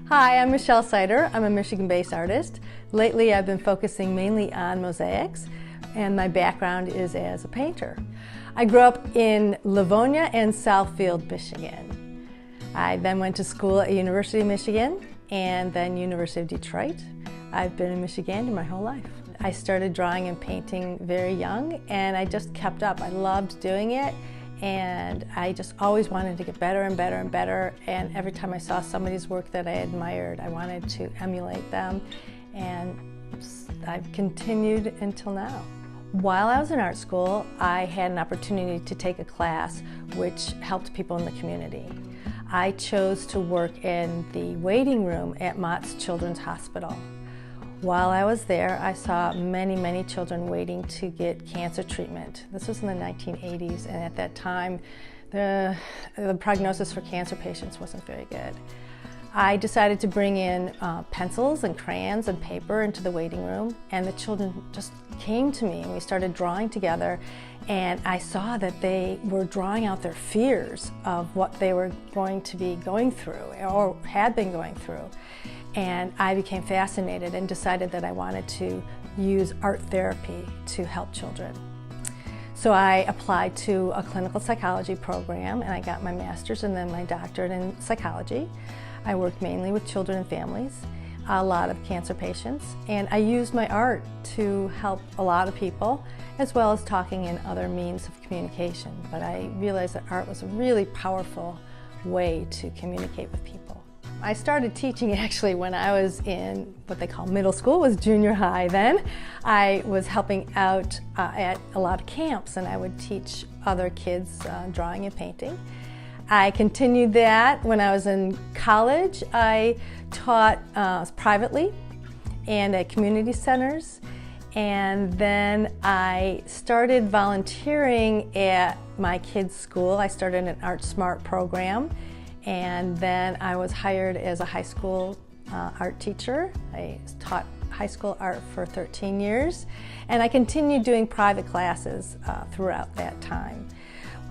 Hi, I'm Michelle Sider. I'm a Michigan-based artist. Lately I've been focusing mainly on mosaics, and my background is as a painter. I grew up in Livonia and Southfield, Michigan. I then went to school at University of Michigan and then University of Detroit. I've been in Michigan my whole life. I started drawing and painting very young, and I just kept up. I loved doing it, and I just always wanted to get better and better and better, and every time I saw somebody's work that I admired, I wanted to emulate them, and I've continued until now. While I was in art school, I had an opportunity to take a class which helped people in the community. I chose to work in the waiting room at Mott's Children's Hospital. While I was there, I saw many children waiting to get cancer treatment. This was in the 1980s, and at that time, the prognosis for cancer patients wasn't very good. I decided to bring in pencils and crayons and paper into the waiting room, and the children just came to me, and we started drawing together, and I saw that they were drawing out their fears of what they were going to be going through or had been going through. And I became fascinated and decided that I wanted to use art therapy to help children. So I applied to a clinical psychology program, and I got my master's and then my doctorate in psychology. I worked mainly with children and families, a lot of cancer patients, and I used my art to help a lot of people, as well as talking in other means of communication. But I realized that art was a really powerful way to communicate with people. I started teaching actually when I was in what they call middle school, it was junior high then. I was helping out at a lot of camps, and I would teach other kids drawing and painting. I continued that when I was in college. I taught privately and at community centers, and then I started volunteering at my kids' school. I started an Art Smart program, and then I was hired as a high school art teacher. I taught high school art for 13 years, and I continued doing private classes throughout that time.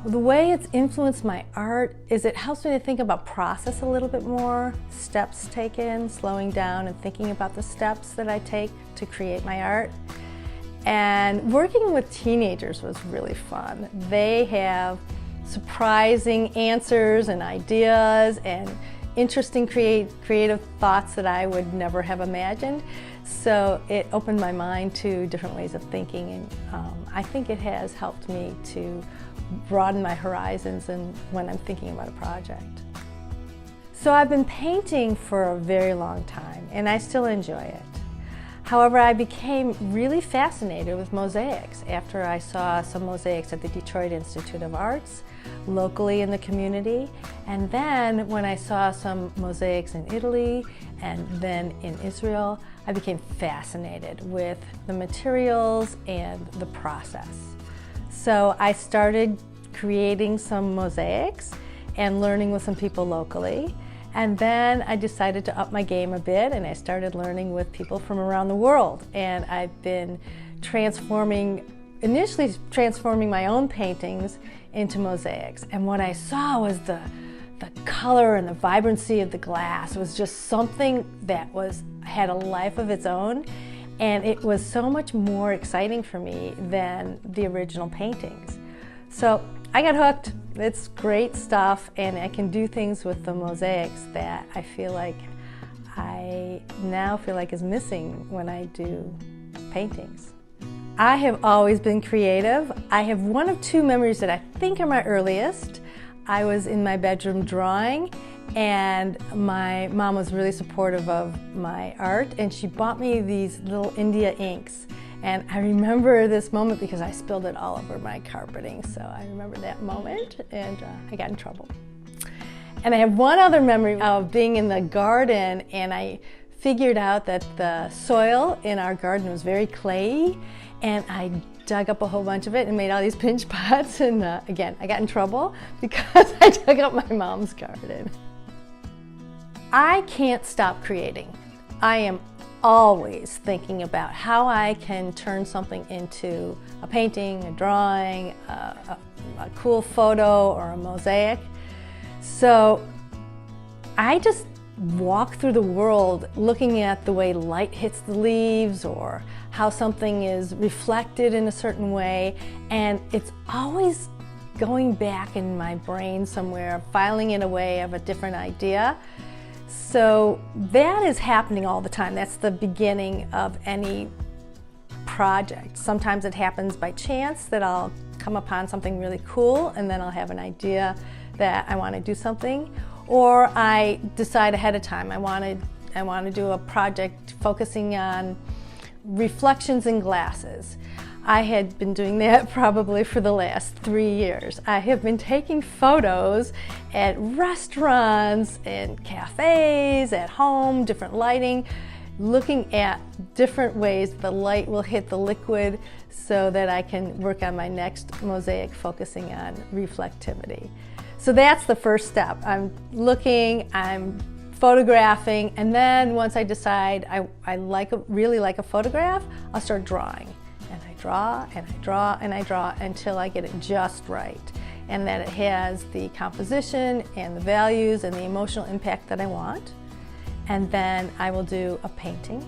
The way it's influenced my art is it helps me to think about process a little bit more, steps taken, slowing down and thinking about the steps that I take to create my art. And working with teenagers was really fun. They have surprising answers and ideas and interesting creative thoughts that I would never have imagined. So it opened my mind to different ways of thinking, and I think it has helped me to broaden my horizons and when I'm thinking about a project. So I've been painting for a very long time, and I still enjoy it. However, I became really fascinated with mosaics after I saw some mosaics at the Detroit Institute of Arts, locally in the community, and then when I saw some mosaics in Italy and then in Israel, I became fascinated with the materials and the process. So I started creating some mosaics and learning with some people locally. And then I decided to up my game a bit, and I started learning with people from around the world. And I've been initially transforming my own paintings into mosaics. And what I saw was the color and the vibrancy of the glass. It was just something that had a life of its own. And it was so much more exciting for me than the original paintings. So I got hooked. It's great stuff, and I can do things with the mosaics that I now feel like is missing when I do paintings. I have always been creative. I have one of two memories that I think are my earliest. I was in my bedroom drawing, and my mom was really supportive of my art, and she bought me these little India inks. And I remember this moment because I spilled it all over my carpeting, so I remember that moment, and I got in trouble. And I have one other memory of being in the garden, and I figured out that the soil in our garden was very clayey, and I dug up a whole bunch of it and made all these pinch pots, and again, I got in trouble because I dug up my mom's garden. I can't stop creating. I am always thinking about how I can turn something into a painting, a drawing, a cool photo, or a mosaic. So I just walk through the world looking at the way light hits the leaves or how something is reflected in a certain way, and it's always going back in my brain somewhere, filing it away of a different idea. So that is happening all the time. That's the beginning of any project. Sometimes it happens by chance that I'll come upon something really cool and then I'll have an idea that I want to do something, or I decide ahead of time I want to do a project focusing on reflections in glasses. I had been doing that probably for the last 3 years. I have been taking photos at restaurants and cafes, at home, different lighting, looking at different ways the light will hit the liquid so that I can work on my next mosaic focusing on reflectivity. So that's the first step. I'm looking, I'm photographing, and then once I decide I really like a photograph, I'll start drawing. And I draw, and I draw, and I draw until I get it just right. And that it has the composition and the values and the emotional impact that I want. And then I will do a painting.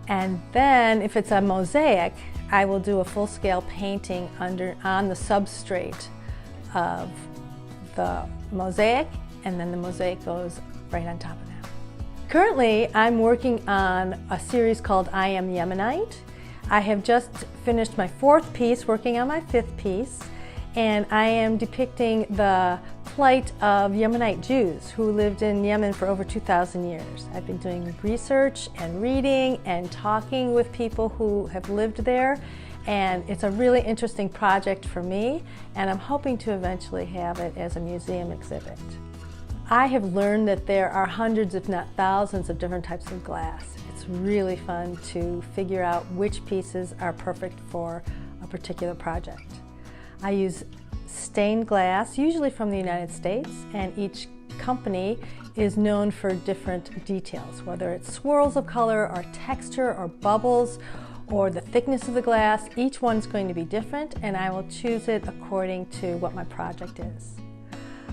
And then if it's a mosaic, I will do a full-scale painting on the substrate of the mosaic, and then the mosaic goes right on top of that. Currently, I'm working on a series called I Am Yemenite. I have just finished my 4th piece, working on my 5th piece, and I am depicting the plight of Yemenite Jews who lived in Yemen for over 2,000 years. I've been doing research and reading and talking with people who have lived there, and it's a really interesting project for me, and I'm hoping to eventually have it as a museum exhibit. I have learned that there are hundreds, if not thousands, of different types of glass. It's really fun to figure out which pieces are perfect for a particular project. I use stained glass, usually from the United States, and each company is known for different details, whether it's swirls of color or texture or bubbles or the thickness of the glass. Each one's going to be different, and I will choose it according to what my project is.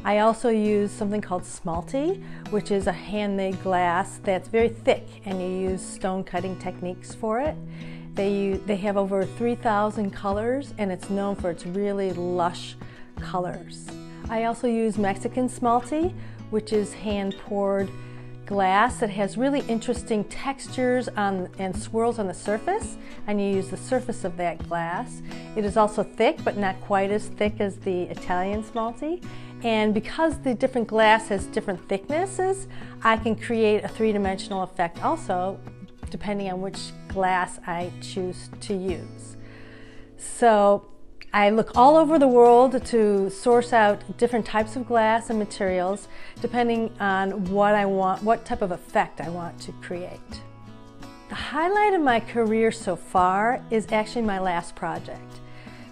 I also use something called Smalti, which is a handmade glass that's very thick, and you use stone cutting techniques for it. They have over 3,000 colors, and it's known for its really lush colors. I also use Mexican Smalti, which is hand-poured glass that has really interesting textures and swirls on the surface, and you use the surface of that glass. It is also thick, but not quite as thick as the Italian Smalti. And because the different glass has different thicknesses, I can create a three-dimensional effect also, depending on which glass I choose to use. So I look all over the world to source out different types of glass and materials, depending on what I want, what type of effect I want to create. The highlight of my career so far is actually my last project.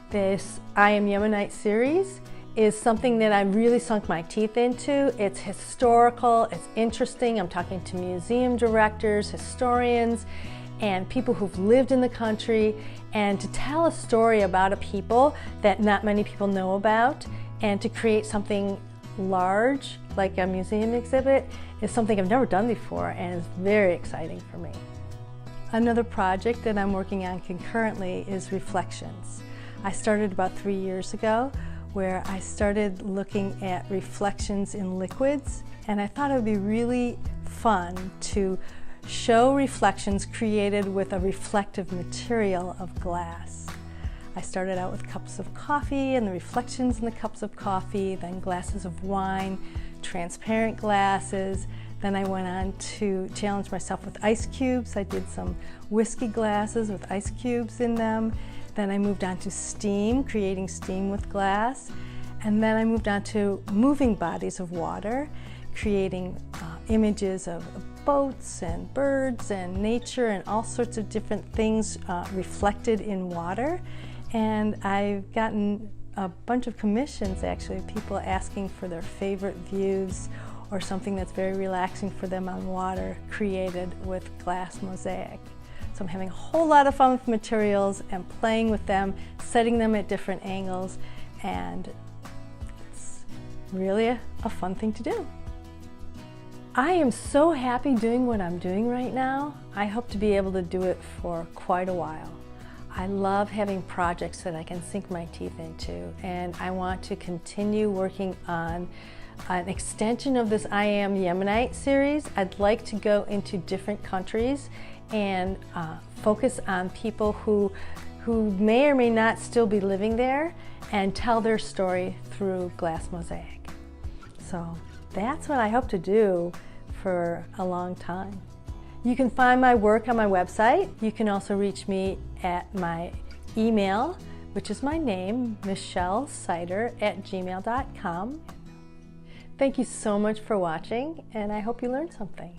This I Am Yemenite series is something that I really sunk my teeth into. It's historical, it's interesting. I'm talking to museum directors, historians, and people who've lived in the country, and to tell a story about a people that not many people know about, and to create something large like a museum exhibit is something I've never done before, and it's very exciting for me. Another project that I'm working on concurrently is Reflections. I started about 3 years ago, where I started looking at reflections in liquids, and I thought it would be really fun to show reflections created with a reflective material of glass. I started out with cups of coffee and the reflections in the cups of coffee, then glasses of wine, transparent glasses. Then I went on to challenge myself with ice cubes. I did some whiskey glasses with ice cubes in them. Then I moved on to steam, creating steam with glass. And then I moved on to moving bodies of water, creating images of boats and birds and nature and all sorts of different things reflected in water. And I've gotten a bunch of commissions, actually, people asking for their favorite views or something that's very relaxing for them on water created with glass mosaic. So I'm having a whole lot of fun with materials and playing with them, setting them at different angles, and it's really a fun thing to do. I am so happy doing what I'm doing right now. I hope to be able to do it for quite a while. I love having projects that I can sink my teeth into, and I want to continue working on an extension of this I Am Yemenite series. I'd like to go into different countries and focus on people who may or may not still be living there and tell their story through glass mosaic. So that's what I hope to do for a long time. You can find my work on my website. You can also reach me at my email, which is my name, michellesider@gmail.com. Thank you so much for watching, and I hope you learned something.